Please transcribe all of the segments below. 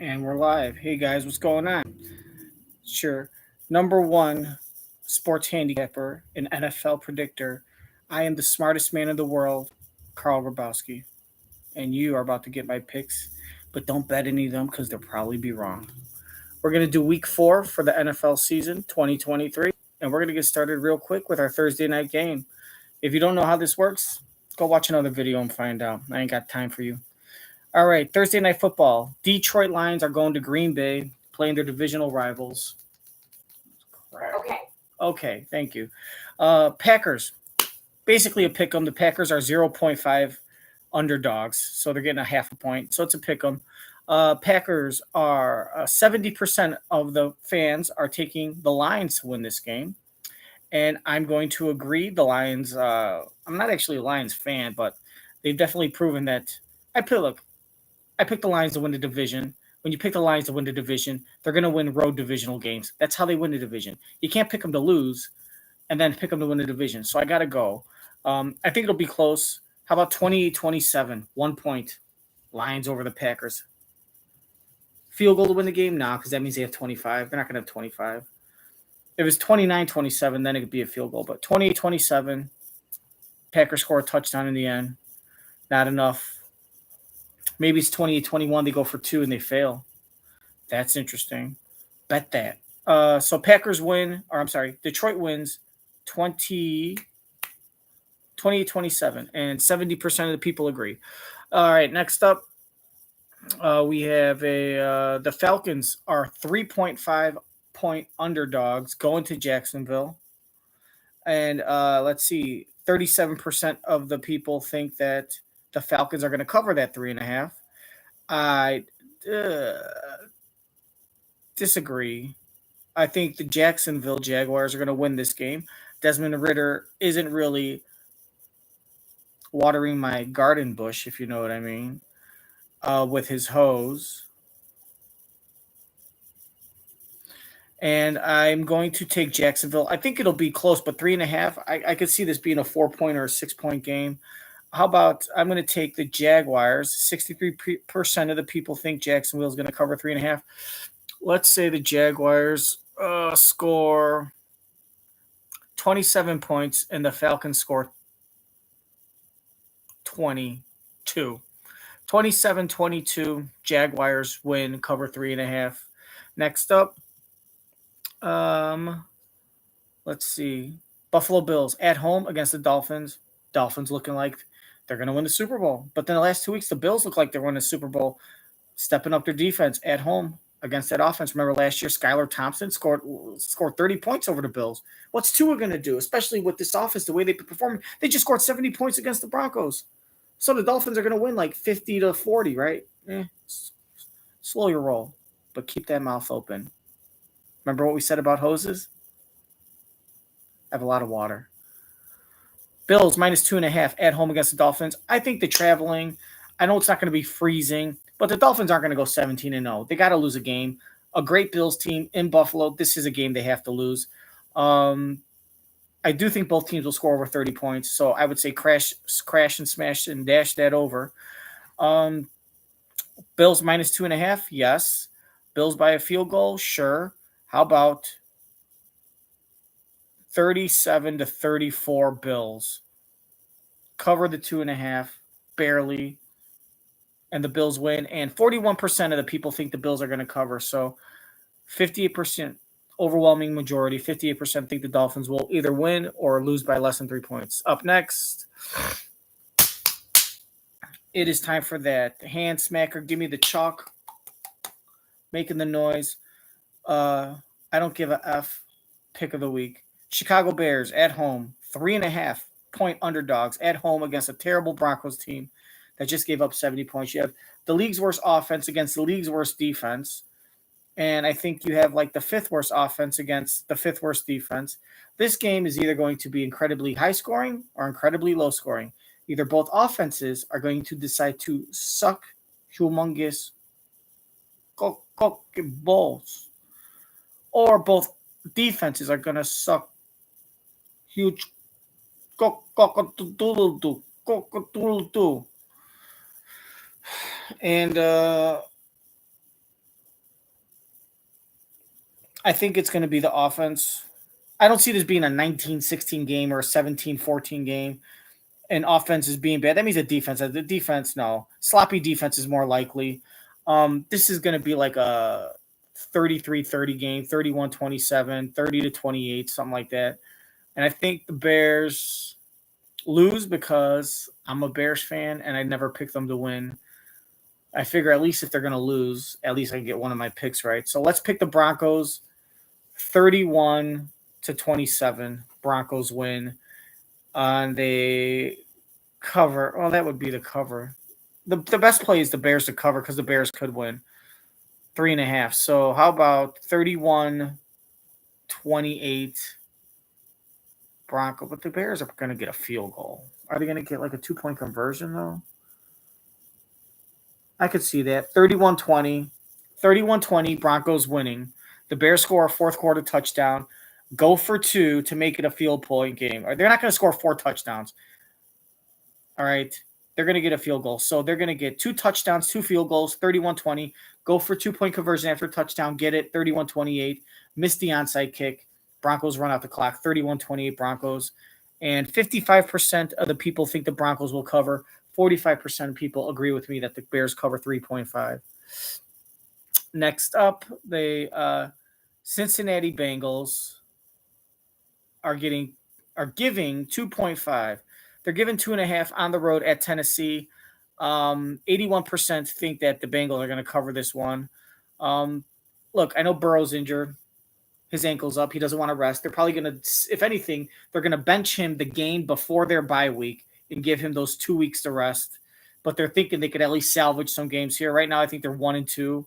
And we're live. Hey guys, what's going on? Sure. Number one sports handicapper and NFL predictor. I am the smartest man in the world, Carl Grabowski. And you are about to get my picks, but don't bet any of them because they'll probably be wrong. We're going to do week 4 for the NFL season 2023, and we're going to get started real quick with our Thursday night game. If you don't know how this works, go watch another video and find out. I ain't got time for you. All right, Thursday night football. Detroit Lions are going to Green Bay, playing their divisional rivals. Crap. Okay, thank you. Packers, basically a pick 'em. The Packers are 0.5 underdogs, so they're getting a half a point. So it's a pick 'em. Packers are 70% of the fans are taking the Lions to win this game. And I'm going to agree. The Lions, I'm not actually a Lions fan, but they've definitely proven that. I picked the Lions to win the division. When you pick the Lions to win the division, they're going to win road divisional games. That's how they win the division. You can't pick them to lose and then pick them to win the division. So I got to go. I think it'll be close. How about 28-27? 1 point. Lions over the Packers. Field goal to win the game? Nah, because that means they have 25. They're not going to have 25. If it's 29-27, then it could be a field goal. But 28-27, Packers score a touchdown in the end. Not enough. Maybe it's 28-21. They go for 2 and they fail. That's interesting. Bet that. So Packers win, or I'm sorry, Detroit wins 28-27, and 70% of the people agree. All right, next up, we have the Falcons are 3.5 point underdogs going to Jacksonville. And let's see, 37% of the people think that the Falcons are going to cover that 3.5. I disagree. I think the Jacksonville Jaguars are going to win this game. Desmond Ridder isn't really watering my garden bush, if you know what I mean, with his hose. And I'm going to take Jacksonville. I think it'll be close, but 3.5. I could see this being a 4-point or a 6-point game. How about I'm going to take the Jaguars? 63% of the people think Jacksonville is going to cover 3.5. Let's say the Jaguars score 27 points and the Falcons score 22. 27-22, Jaguars win, cover 3.5. Next up, let's see. Buffalo Bills at home against the Dolphins. Dolphins looking like they're going to win the Super Bowl. But then the last 2 weeks, the Bills look like they're winning the Super Bowl, stepping up their defense at home against that offense. Remember last year, Skylar Thompson scored 30 points over the Bills. What's Tua going to do, especially with this offense, the way they've been performing? They just scored 70 points against the Broncos. So the Dolphins are going to win like 50-40, right? Slow your roll, but keep that mouth open. Remember what we said about hoses? I have a lot of water. Bills minus 2.5 at home against the Dolphins. I think the traveling, I know it's not going to be freezing, but the Dolphins aren't going to go 17-0. They got to lose a game. A great Bills team in Buffalo. This is a game they have to lose. I do think both teams will score over 30 points, so I would say crash and smash and dash that over. Bills minus 2.5, yes. Bills by a field goal, sure. How about 37-34 Bills? Cover the 2.5, barely, and the Bills win. And 41% of the people think the Bills are going to cover. So 58%, overwhelming majority, 58% think the Dolphins will either win or lose by less than 3 points. Up next, it is time for that hand smacker. Give me the chalk, making the noise. I don't give a F. Pick of the week. Chicago Bears at home, 3.5 point underdogs at home against a terrible Broncos team that just gave up 70 points. You have the league's worst offense against the league's worst defense. And I think you have like the 5th worst offense against the 5th worst defense. This game is either going to be incredibly high scoring or incredibly low scoring. Either both offenses are going to decide to suck humongous balls, or both defenses are going to suck huge and I think it's going to be the offense. I don't see this being a 19-16 game or a 17-14 game. And offense is being bad. That means the defense. The defense, no. Sloppy defense is more likely. This is going to be like a 33-30 game, 31-27, 30-28, something like that. And I think the Bears lose because I'm a Bears fan and I never pick them to win. I figure at least if they're going to lose, at least I can get one of my picks right. So let's pick the Broncos 31-27. Broncos win. And they cover. Well, that would be the cover. The best play is the Bears to cover because the Bears could win 3.5. So how about 31-28 Bronco? But the Bears are going to get a field goal. Are they going to get like a 2-point conversion though? I could see that. 31-20. 31-20 Broncos winning. The Bears score a fourth quarter touchdown. Go for 2 to make it a field point game. Or they're not going to score 4 touchdowns. All right. They're going to get a field goal. So they're going to get 2 touchdowns, 2 field goals, 31-20. Go for 2-point conversion after a touchdown. Get it, 31-28. Miss the onside kick. Broncos run out the clock, 31-28 Broncos. And 55% of the people think the Broncos will cover. 45% of people agree with me that the Bears cover 3.5. Next up, the Cincinnati Bengals are giving 2.5. They're giving 2.5 on the road at Tennessee. 81% think that the Bengals are going to cover this one. Look, I know Burrow's injured. His ankle's up. He doesn't want to rest. They're probably going to, if anything, they're going to bench him the game before their bye week and give him those 2 weeks to rest. But they're thinking they could at least salvage some games here. Right now, I think they're 1-2.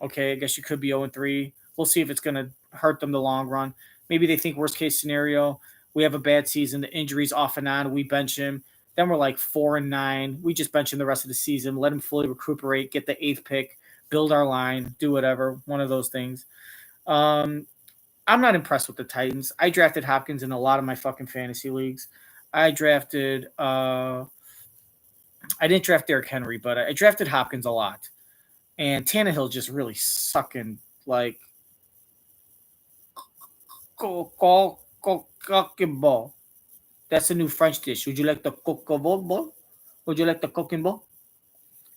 Okay, I guess you could be 0-3. We'll see if it's going to hurt them the long run. Maybe they think worst case scenario, we have a bad season, the injuries off and on, we bench him. Then we're like 4-9. We just bench him the rest of the season, let him fully recuperate, get the 8th pick, build our line, do whatever, one of those things. I'm not impressed with the Titans. I drafted Hopkins in a lot of my fucking fantasy leagues. I didn't draft Derrick Henry, but I drafted Hopkins a lot. And Tannehill just really sucking like ball. That's a new French dish. Would you like the coq ball? Would you like the cooking ball?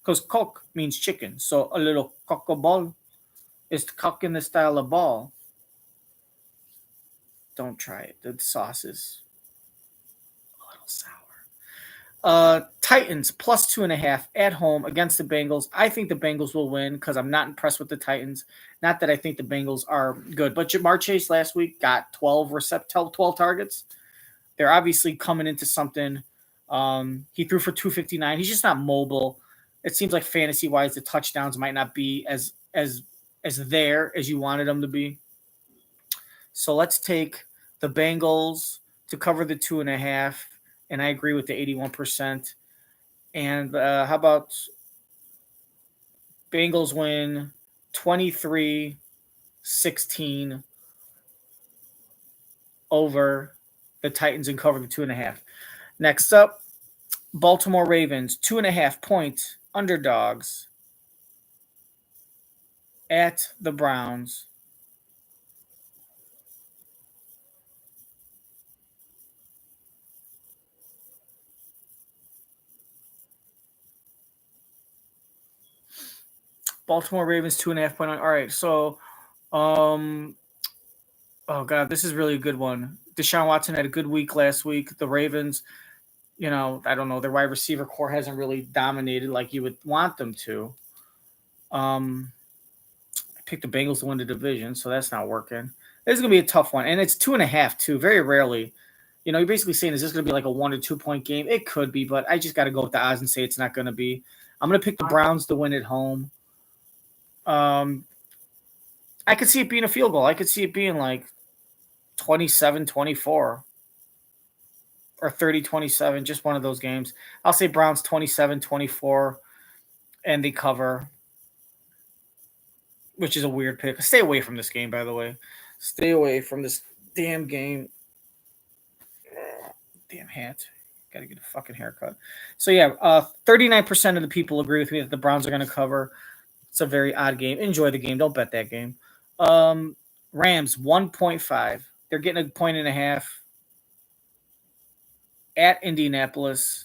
Because coq means chicken. So a little coq ball is coq in the style of ball. Don't try it. The sauce is a little sour. Titans plus 2.5 at home against the Bengals. I think the Bengals will win because I'm not impressed with the Titans. Not that I think the Bengals are good, but Jamar Chase last week got 12 targets. They're obviously coming into something. He threw for 259. He's just not mobile. It seems like fantasy-wise, the touchdowns might not be as there as you wanted them to be. So let's take the Bengals to cover the 2.5. And I agree with the 81%. And how about Bengals win 23-16 over the Titans and cover the 2.5. Next up, Baltimore Ravens, 2.5-point underdogs at the Browns. Baltimore Ravens 2.5-point. All right, so, oh god, this is really a good one. Deshaun Watson had a good week last week. The Ravens, I don't know, their wide receiver core hasn't really dominated like you would want them to. I picked the Bengals to win the division, so that's not working. This is gonna be a tough one, and it's 2.5 too. Very rarely, you're basically saying, is this gonna be like a 1 or 2 point game? It could be, but I just got to go with the odds and say it's not gonna be. I'm gonna pick the Browns to win at home. I could see it being a field goal. I could see it being like 27-24 or 30-27, just one of those games. I'll say Browns 27-24 and they cover, which is a weird pick. Stay away from this game, by the way. Stay away from this damn game. Damn hat. Got to get a fucking haircut. So, yeah, 39% of the people agree with me that the Browns are going to cover. It's a very odd game. Enjoy the game. Don't bet that game. Rams 1.5. They're getting a point and a half at Indianapolis.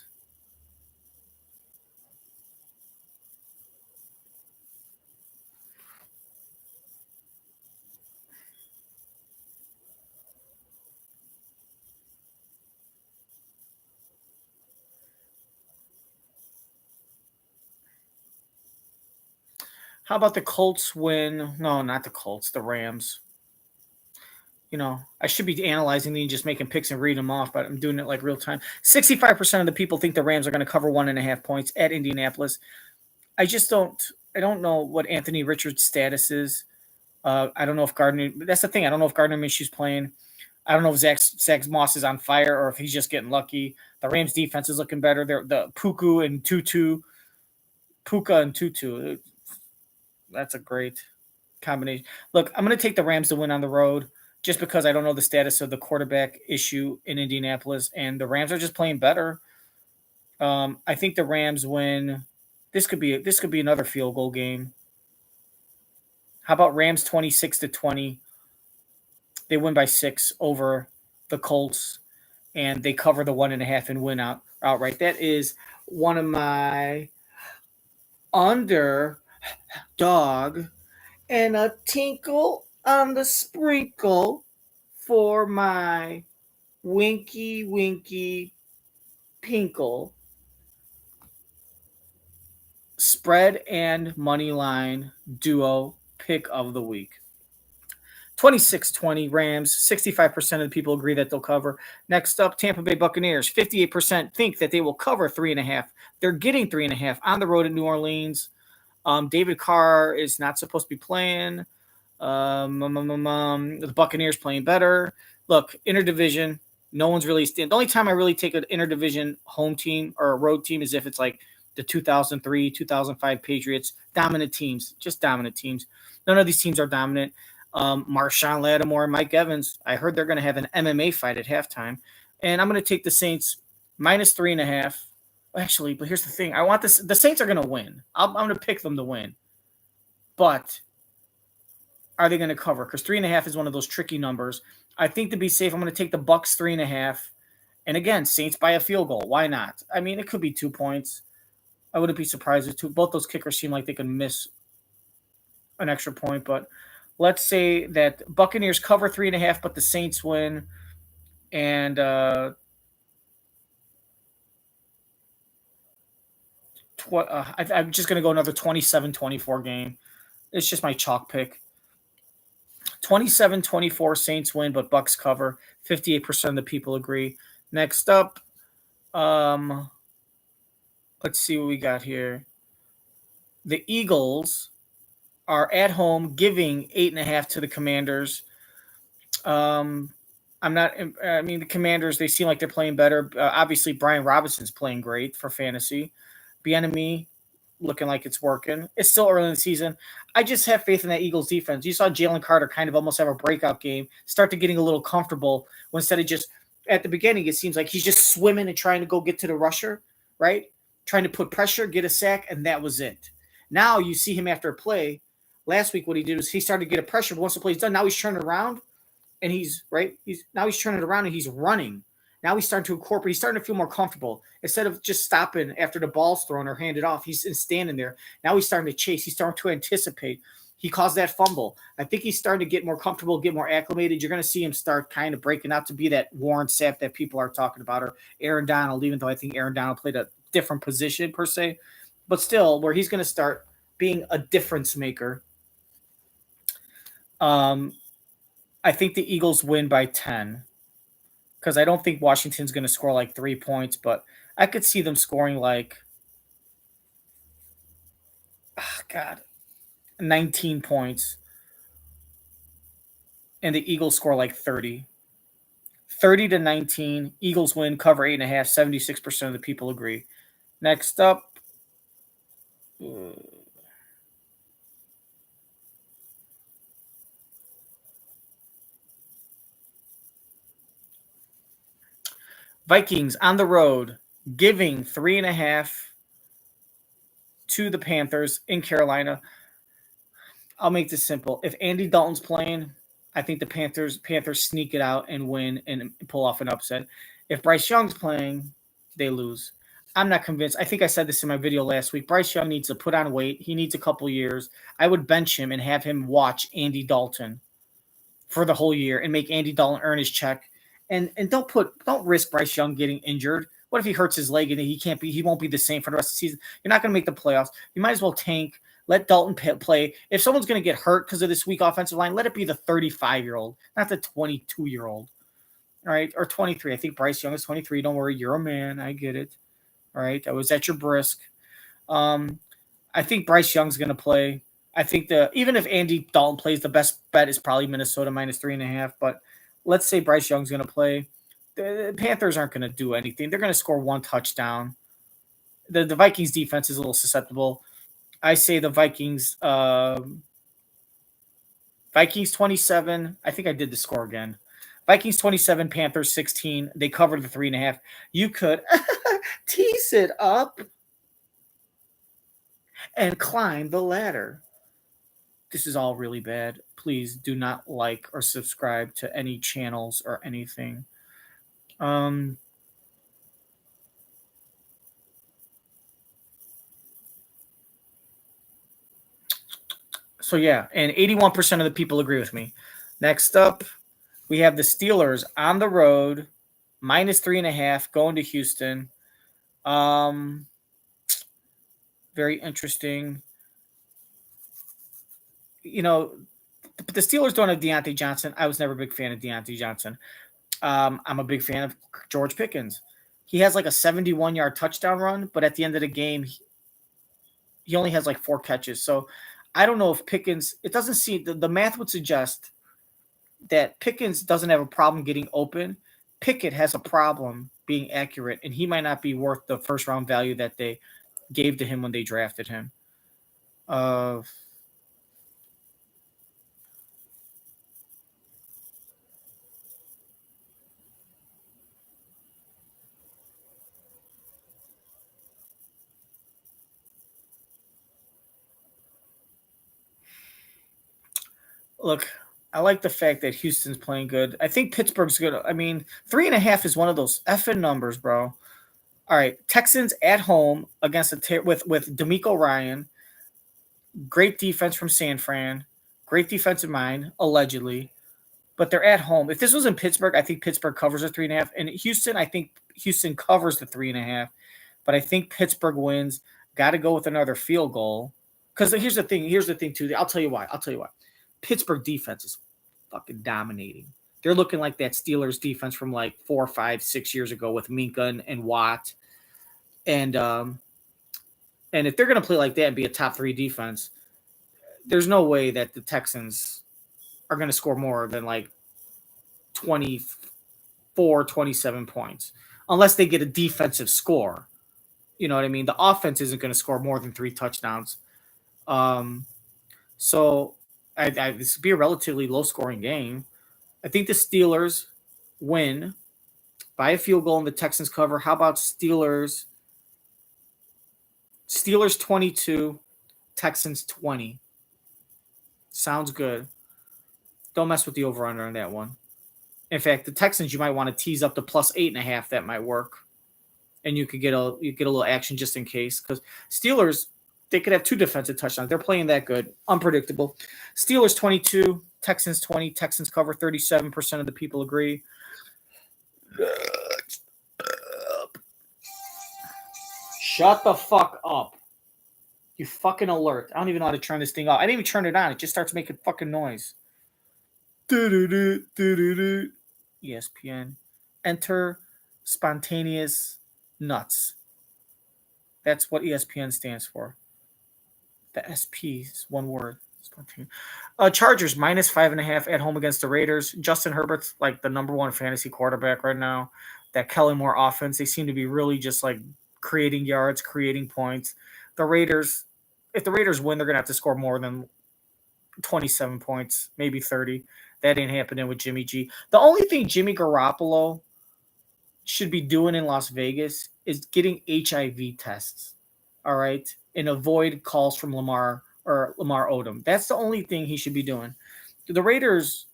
How about the Colts win? No, not the Colts, the Rams. I should be analyzing these and just making picks and reading them off, but I'm doing it like real time. 65% of the people think the Rams are going to cover 1.5 points at Indianapolis. I just don't. I don't know what Anthony Richards' status is. I don't know if Gardner. That's the thing. I don't know if Gardner Minshew's playing. I don't know if Zach Moss is on fire or if he's just getting lucky. The Rams' defense is looking better. They're the Puka and Tutu. That's a great combination. Look, I'm going to take the Rams to win on the road just because I don't know the status of the quarterback issue in Indianapolis, and the Rams are just playing better. I think the Rams win. This could be another field goal game. How about Rams 26-20? They win by 6 over the Colts, and they cover the 1.5 and win outright. That is one of my underdog and a tinkle on the sprinkle for my winky pinkle spread and money line duo pick of the week. 26-20 Rams. 65% of the people agree that they'll cover. Next up, Tampa Bay Buccaneers. 58% think that they will cover 3.5. They're getting 3.5 on the road at New Orleans. David Carr is not supposed to be playing. The Buccaneers playing better. Look, interdivision, no one's really the only time I really take an interdivision home team or a road team is if it's like the 2003, 2005 Patriots. Dominant teams, just dominant teams. None of these teams are dominant. Marshawn Lattimore and Mike Evans, I heard they're going to have an MMA fight at halftime. And I'm going to take the Saints minus 3.5. Actually, but here's the thing. I want this. The Saints are going to win. I'm going to pick them to win. But are they going to cover? Because 3.5 is one of those tricky numbers. I think to be safe, I'm going to take the Bucs 3.5. And again, Saints by a field goal. Why not? I mean, it could be 2 points. I wouldn't be surprised if both those kickers seem like they could miss an extra point. But let's say that Buccaneers cover 3.5, but the Saints win. And I'm just going to go another 27-24 game. It's just my chalk pick. 27-24 Saints win, but Bucs cover. 58% of the people agree. Next up, let's see what we got here. The Eagles are at home giving 8.5 to the Commanders. The Commanders, they seem like they're playing better. Obviously, Brian Robinson's playing great for fantasy. Bieniemy looking like it's working. It's still early in the season. I just have faith in that Eagles defense. You saw Jalen Carter kind of almost have a breakout game, start to getting a little comfortable instead of just at the beginning, it seems like he's just swimming and trying to go get to the rusher, right? Trying to put pressure, get a sack, and that was it. Now you see him after a play. Last week, what he did was he started to get a pressure, but once the play's done, now he's turning around and he's turning around and he's running. Now he's starting to incorporate. He's starting to feel more comfortable. Instead of just stopping after the ball's thrown or handed off, he's standing there. Now he's starting to chase. He's starting to anticipate. He caused that fumble. I think he's starting to get more comfortable, get more acclimated. You're going to see him start kind of breaking out to be that Warren Sapp that people are talking about, or Aaron Donald, even though I think Aaron Donald played a different position per se. But still, where he's going to start being a difference maker. I think the Eagles win by 10. Because I don't think Washington's going to score like 3 points, but I could see them scoring like, 19 points. And the Eagles score like 30. 30-19. Eagles win, cover 8.5. 76% of the people agree. Next up, Vikings on the road, giving 3.5 to the Panthers in Carolina. I'll make this simple. If Andy Dalton's playing, I think the Panthers sneak it out and win and pull off an upset. If Bryce Young's playing, they lose. I'm not convinced. I think I said this in my video last week. Bryce Young needs to put on weight. He needs a couple years. I would bench him and have him watch Andy Dalton for the whole year and make Andy Dalton earn his check. And don't risk Bryce Young getting injured. What if he hurts his leg and he won't be the same for the rest of the season? You're not going to make the playoffs. You might as well tank. Let Dalton play. If someone's going to get hurt because of this weak offensive line, let it be the 35-year-old, not the 22-year-old. All right, or 23. I think Bryce Young is 23. Don't worry, you're a man. I get it. All right, I was at your brisk. I think Bryce Young's going to play. I think even if Andy Dalton plays, the best bet is probably Minnesota -3.5. But let's say Bryce Young's going to play. The Panthers aren't going to do anything. They're going to score one touchdown. The Vikings defense is a little susceptible. I say the Vikings 27. I think I did the score again. Vikings 27, Panthers 16. They covered the 3.5. You could tease it up and climb the ladder. This is all really bad. Please do not like or subscribe to any channels or anything. So yeah, and 81% of the people agree with me. Next up, we have the Steelers on the road, -3.5, going to Houston. Very interesting. You know, the Steelers don't have Deontay Johnson. I was never a big fan of Deontay Johnson. I'm a big fan of George Pickens. He has like a 71-yard touchdown run, but at the end of the game, he only has like 4 catches. So I don't know if Pickens, it doesn't seem, the math would suggest that Pickens doesn't have a problem getting open. Pickett has a problem being accurate, and he might not be worth the first round value that they gave to him when they drafted him. Look, I like the fact that Houston's playing good. I think Pittsburgh's good. I mean, 3.5 is one of those effing numbers, bro. All right, Texans at home against with D'Amico Ryan. Great defense from San Fran. Great defensive mind, allegedly. But they're at home. If this was in Pittsburgh, I think Pittsburgh covers the 3.5. And Houston, I think Houston covers the 3.5. But I think Pittsburgh wins. Got to go with another field goal. Because here's the thing, too. I'll tell you why. Pittsburgh defense is fucking dominating. They're looking like that Steelers defense from like 4, 5, 6 years ago with Minka and Watt. And if they're going to play like that and be a top 3 defense, there's no way that the Texans are going to score more than like 24, 27 points. Unless they get a defensive score. You know what I mean? The offense isn't going to score more than 3 touchdowns. So this would be a relatively low-scoring game. I think the Steelers win by a field goal and the Texans cover. How about Steelers 22, Texans 20. Sounds good. Don't mess with the over-under on that one. In fact, the Texans, you might want to tease up to +8.5. That might work. And you get a little action just in case. Because Steelers, they could have 2 defensive touchdowns. They're playing that good. Unpredictable. Steelers 22, Texans 20. Texans cover. 37% of the people agree. Shut the fuck up. You fucking alert. I don't even know how to turn this thing off. I didn't even turn it on. It just starts making fucking noise. ESPN. Enter spontaneous nuts. That's what ESPN stands for. The SP is one word. Chargers -5.5 at home against the Raiders. Justin Herbert's like the number 1 fantasy quarterback right now. That Kellen Moore offense, they seem to be really just like creating yards, creating points. The Raiders, if the Raiders win, they're going to have to score more than 27 points, maybe 30. That ain't happening with Jimmy G. The only thing Jimmy Garoppolo should be doing in Las Vegas is getting HIV tests, all right, and avoid calls from Lamar Odom. That's the only thing he should be doing. The Raiders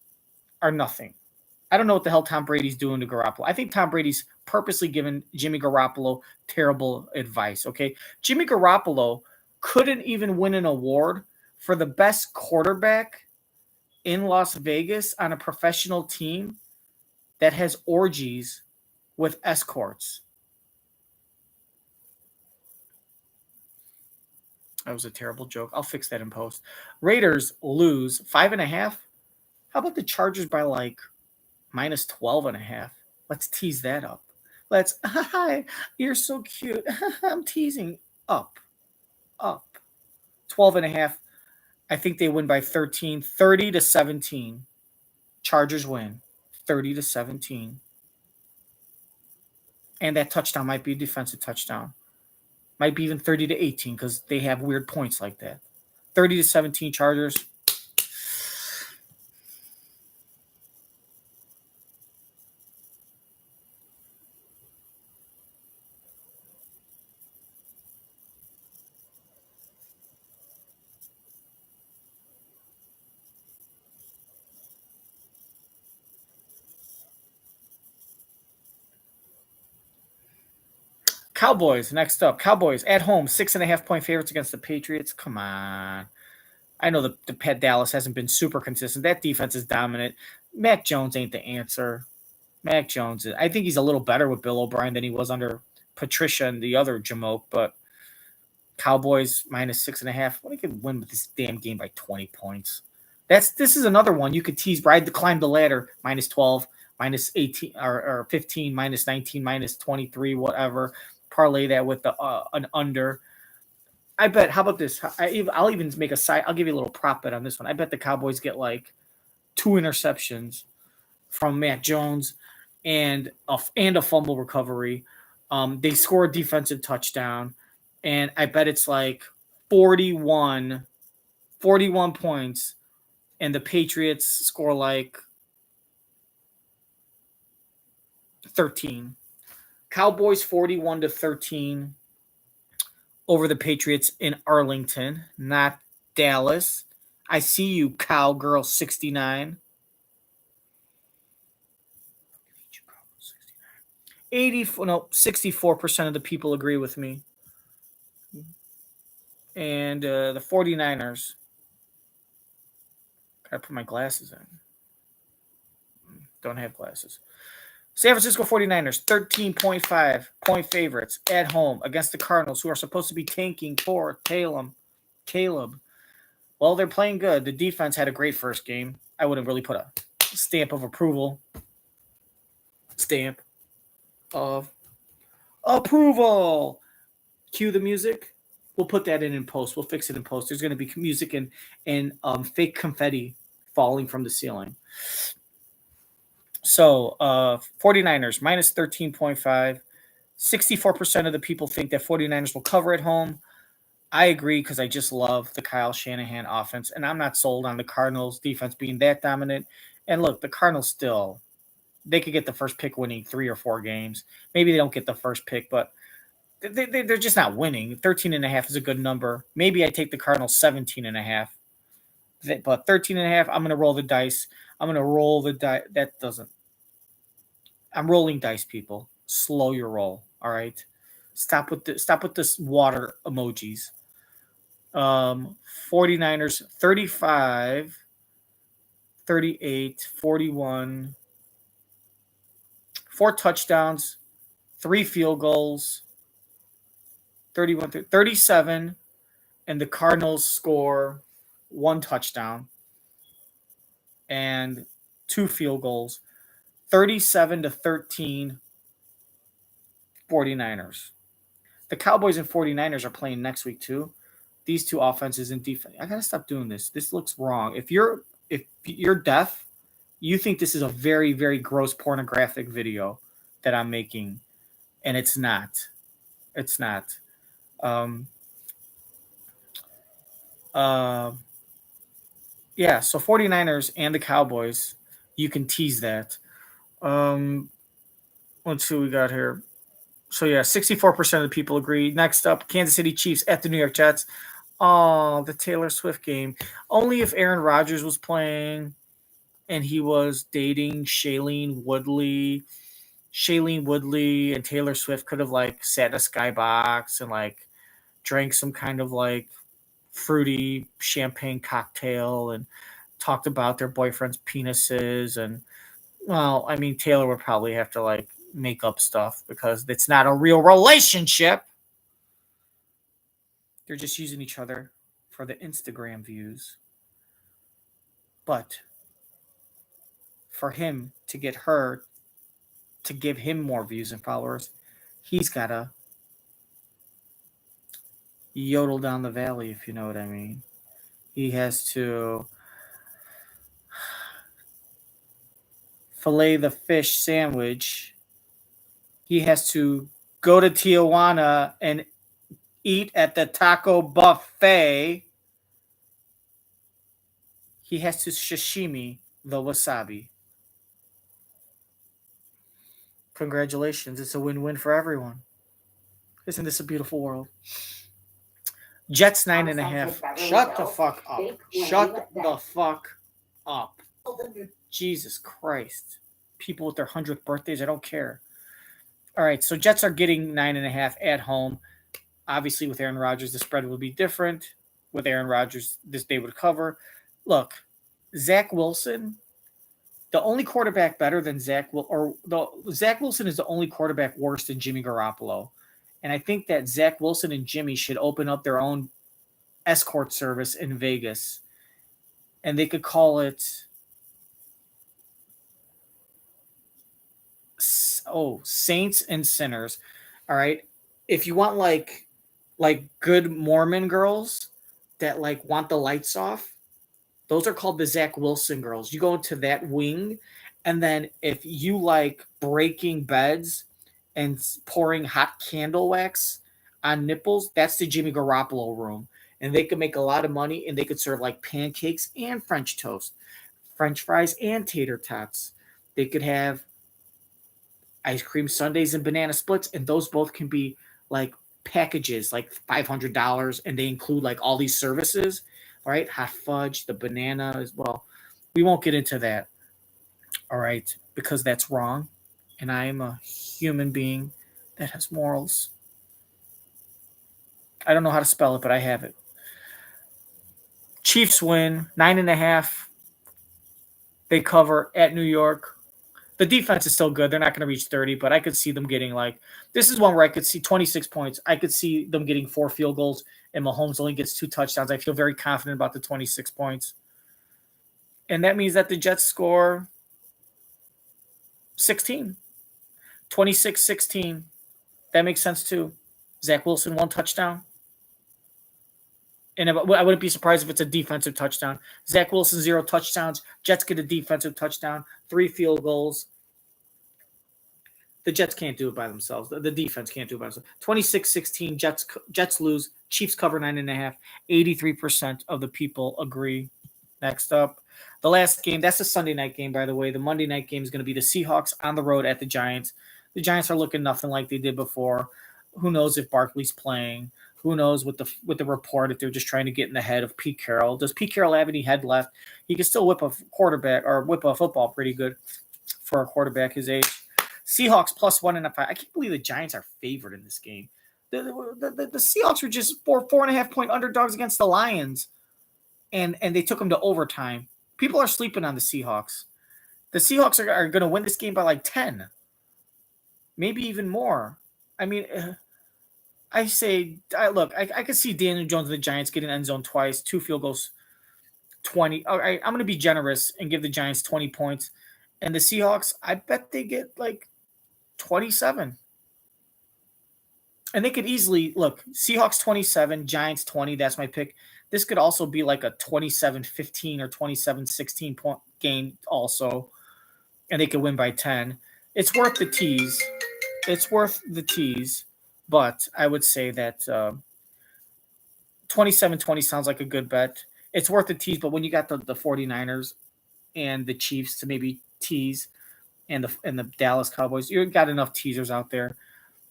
are nothing. I don't know what the hell Tom Brady's doing to Garoppolo. I think Tom Brady's purposely given Jimmy Garoppolo terrible advice, okay? Jimmy Garoppolo couldn't even win an award for the best quarterback in Las Vegas on a professional team that has orgies with escorts. That was a terrible joke. I'll fix that in post. Raiders lose 5.5. How about the Chargers by like minus 12.5? Let's tease that up. Let's, hi, you're so cute. I'm teasing. Up. 12.5. I think they win by 13, 30-17. Chargers win 30-17. And that touchdown might be a defensive touchdown. Might be even 30-18 because they have weird points like that. 30-17 Chargers. Cowboys next up. Cowboys at home, 6.5-point favorites against the Patriots. Come on. I know the Pet Dallas hasn't been super consistent. That defense is dominant. Mac Jones ain't the answer. Mac Jones, I think he's a little better with Bill O'Brien than he was under Patricia and the other Jamoke, but Cowboys minus 6.5. Well, they could win with this damn game by 20 points. This is another one you could tease. Climb the ladder, minus 12, minus 18 or 15, minus 19, minus 23, whatever. Parlay that with an under. I bet. How about this? I'll even make a side. I'll give you a little prop bet on this one. I bet the Cowboys get like 2 interceptions from Matt Jones and a fumble recovery. They score a defensive touchdown, and I bet it's like 41 points, and the Patriots score like 13. Cowboys 41-13 over the Patriots in Arlington, not Dallas. I see you, Cowgirl 69. 64% of the people agree with me. And the 49ers. Gotta put my glasses in. Don't have glasses. San Francisco 49ers, 13.5-point favorites at home against the Cardinals, who are supposed to be tanking for Caleb. Well, they're playing good. The defense had a great first game. I wouldn't really put a stamp of approval. Stamp of approval. Cue the music. We'll put that in post. We'll fix it in post. There's going to be music and fake confetti falling from the ceiling. So 49ers minus 13.5. 64% of the people think that 49ers will cover at home. I agree because I just love the Kyle Shanahan offense, and I'm not sold on the Cardinals defense being that dominant. And look, the Cardinals still, they could get the first pick winning 3 or 4 games. Maybe they don't get the first pick, but they're just not winning. 13.5 is a good number. Maybe I take the Cardinals 17.5. But 13.5, I'm going to roll the dice. I'm going to roll the dice. That doesn't. I'm rolling dice, people. Slow your roll, all right? Stop with this water emojis. 49ers 35, 38, 41. 4 touchdowns, 3 field goals, 31, 37, and the Cardinals score 1 touchdown and 2 field goals, 37-13, 49ers. The Cowboys and 49ers are playing next week too. These 2 offenses and defense. I gotta stop doing this. This looks wrong. If you're deaf, you think this is a very, very gross pornographic video that I'm making, and it's not. It's not. Yeah, so 49ers and the Cowboys, you can tease that. Let's see what we got here. So, yeah, 64% of the people agree. Next up, Kansas City Chiefs at the New York Jets. Oh, the Taylor Swift game. Only if Aaron Rodgers was playing. and he was dating Shailene Woodley. Shailene Woodley and Taylor Swift could have like sat in a skybox and like drank some kind of like fruity champagne cocktail and talked about their boyfriend's penises. And well, I mean, Taylor would probably have to like make up stuff because it's not a real relationship. They're just using each other for the Instagram views. But for him to get her to give him more views and followers, he's got to yodel down the valley, if you know what I mean. He has to fillet the fish sandwich. He has to go to Tijuana and eat at the taco buffet. He has to sashimi the wasabi. Congratulations. It's a win-win for everyone. Isn't this a beautiful world? Jets 9.5. Shut the fuck up. Shut the fuck up. Jesus Christ. People with their 100th birthdays, I don't care. All right, so Jets are getting 9.5 at home. Obviously, with Aaron Rodgers, the spread would be different. With Aaron Rodgers, they would cover. Look, Zach Wilson, the only quarterback better than Zach Wilson is the only quarterback worse than Jimmy Garoppolo. And I think that Zach Wilson and Jimmy should open up their own escort service in Vegas. And they could call it Saints and Sinners. All right. If you want like good Mormon girls that like want the lights off, those are called the Zach Wilson girls. You go into that wing, and then if you like breaking beds and pouring hot candle wax on nipples, that's the Jimmy Garoppolo room. And they could make a lot of money, and they could serve like pancakes and French toast, French fries and tater tots. They could have ice cream sundaes and banana splits, and those both can be like packages, like $500, and they include like all these services. All right, hot fudge, the banana as well. We won't get into that. All right, because that's wrong, and I am a human being that has morals. I don't know how to spell it, but I have it. Chiefs win 9.5. They cover at New York. The defense is still good. They're not going to reach 30, but I could see them getting like, this is one where I could see 26 points. I could see them getting 4 field goals, and Mahomes only gets 2 touchdowns. I feel very confident about the 26 points. And that means that the Jets score 16. 26-16. That makes sense too. Zach Wilson, 1 touchdown. And I wouldn't be surprised if it's a defensive touchdown. Zach Wilson, 0 touchdowns. Jets get a defensive touchdown, 3 field goals. The Jets can't do it by themselves. The defense can't do it by themselves. 26-16, Jets lose. Chiefs cover 9.5. 83% of the people agree. Next up, the last game. That's a Sunday night game, by the way. The Monday night game is going to be the Seahawks on the road at the Giants. The Giants are looking nothing like they did before. Who knows if Barkley's playing? Who knows with the report if they're just trying to get in the head of Pete Carroll? Does Pete Carroll have any head left? He can still whip a football pretty good for a quarterback his age. Seahawks plus 1.5. I can't believe the Giants are favored in this game. The Seahawks were just 4.5 point underdogs against the Lions, and they took them to overtime. People are sleeping on the Seahawks. The Seahawks are going to win this game by like 10, maybe even more. I mean. I could see Daniel Jones and the Giants getting end zone twice, 2 field goals, 20. All right, I'm going to be generous and give the Giants 20 points. And the Seahawks, I bet they get like 27. And they could easily, Seahawks 27, Giants 20. That's my pick. This could also be like a 27-15 or 27-16 point game also. And they could win by 10. It's worth the tease. But I would say that 27-20 sounds like a good bet. It's worth the tease, but when you got the 49ers and the Chiefs to maybe tease and the Dallas Cowboys, you got enough teasers out there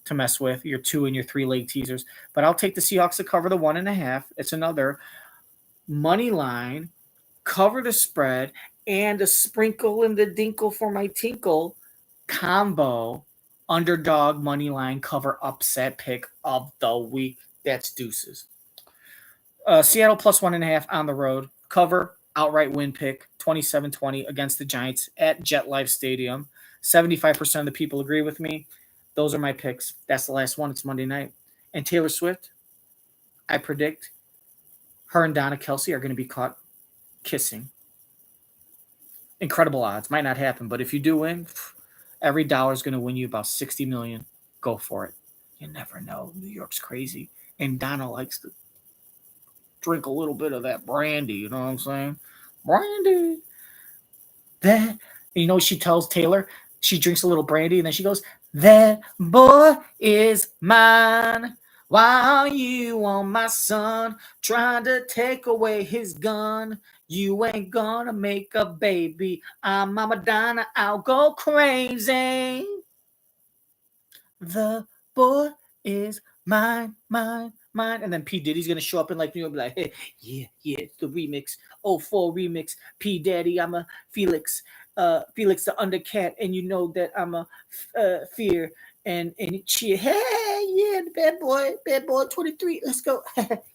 to mess with, your 2 and your 3 leg teasers. But I'll take the Seahawks to cover the 1.5. It's another money line, cover the spread, and a sprinkle in the dinkle for my tinkle combo underdog money line cover upset pick of the week. That's deuces. Seattle plus 1.5 on the road. Cover outright win pick 27-20 against the Giants at Jet Life Stadium. 75% of the people agree with me. Those are my picks. That's the last one. It's Monday night. And Taylor Swift, I predict her and Donna Kelsey are going to be caught kissing. Incredible odds. Might not happen, but if you do win, every dollar is going to win you about 60 million. Go for it. You never know. New York's crazy. And Donna likes to drink a little bit of that brandy. You know what I'm saying? Brandy. That, you know, she tells Taylor, she drinks a little brandy and then she goes, that boy is mine. While you on my son, trying to take away his gun. You ain't gonna make a baby. I'm Mama Donna, I'll go crazy. The boy is mine, mine, mine. And then P. Diddy's gonna show up and like, you know, be like, hey, yeah, it's the remix. 04 remix. P. Daddy, I'm a Felix. Felix the Undercat, and you know that I'm a Fear. And she, hey, yeah, the bad boy 23. Let's go.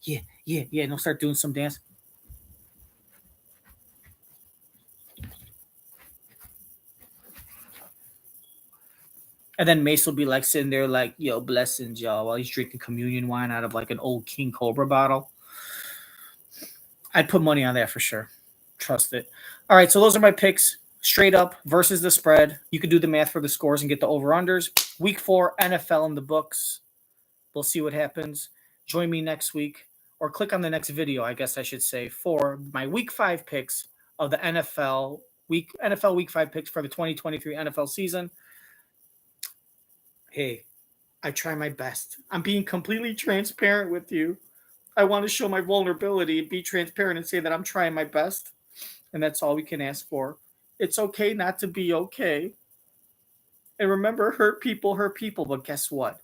yeah. And I'll start doing some dance. And then Mace will be like sitting there like, yo, blessings, y'all, while he's drinking communion wine out of like an old King Cobra bottle. I'd put money on that for sure. Trust it. All right, so those are my picks. Straight up versus the spread. You can do the math for the scores and get the over-unders. Week 4, NFL in the books. We'll see what happens. Join me next week, or click on the next video, I guess I should say, for my Week 5 picks of the NFL Week 5 picks for the 2023 NFL season. Hey, I try my best. I'm being completely transparent with you. I want to show my vulnerability and be transparent and say that I'm trying my best. And that's all we can ask for. It's okay not to be okay. And remember, hurt people. But guess what?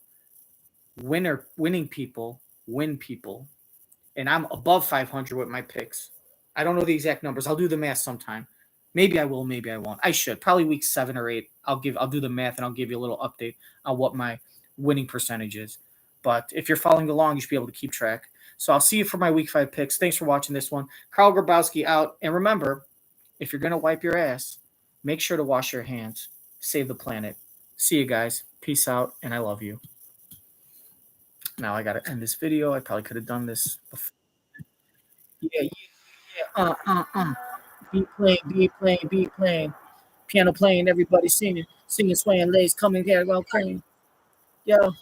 Winning people win people. And I'm above 500 with my picks. I don't know the exact numbers. I'll do the math sometime. Maybe I will, maybe I won't. I should. Probably week 7 or 8. I'll do the math and I'll give you a little update on what my winning percentage is. But if you're following along, you should be able to keep track. So I'll see you for my week 5 picks. Thanks for watching this one. Carl Grabowski out. And remember, if you're going to wipe your ass, make sure to wash your hands. Save the planet. See you guys. Peace out, and I love you. Now I got to end this video. I probably could have done this before. Yeah. Beat playing. Piano playing, everybody singing, swaying, legs coming here while playing. Yo,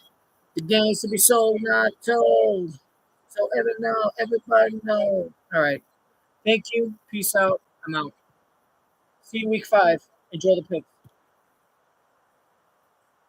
the games to be sold, not told. So everybody know. All right. Thank you. Peace out. I'm out. See you week 5. Enjoy the picks.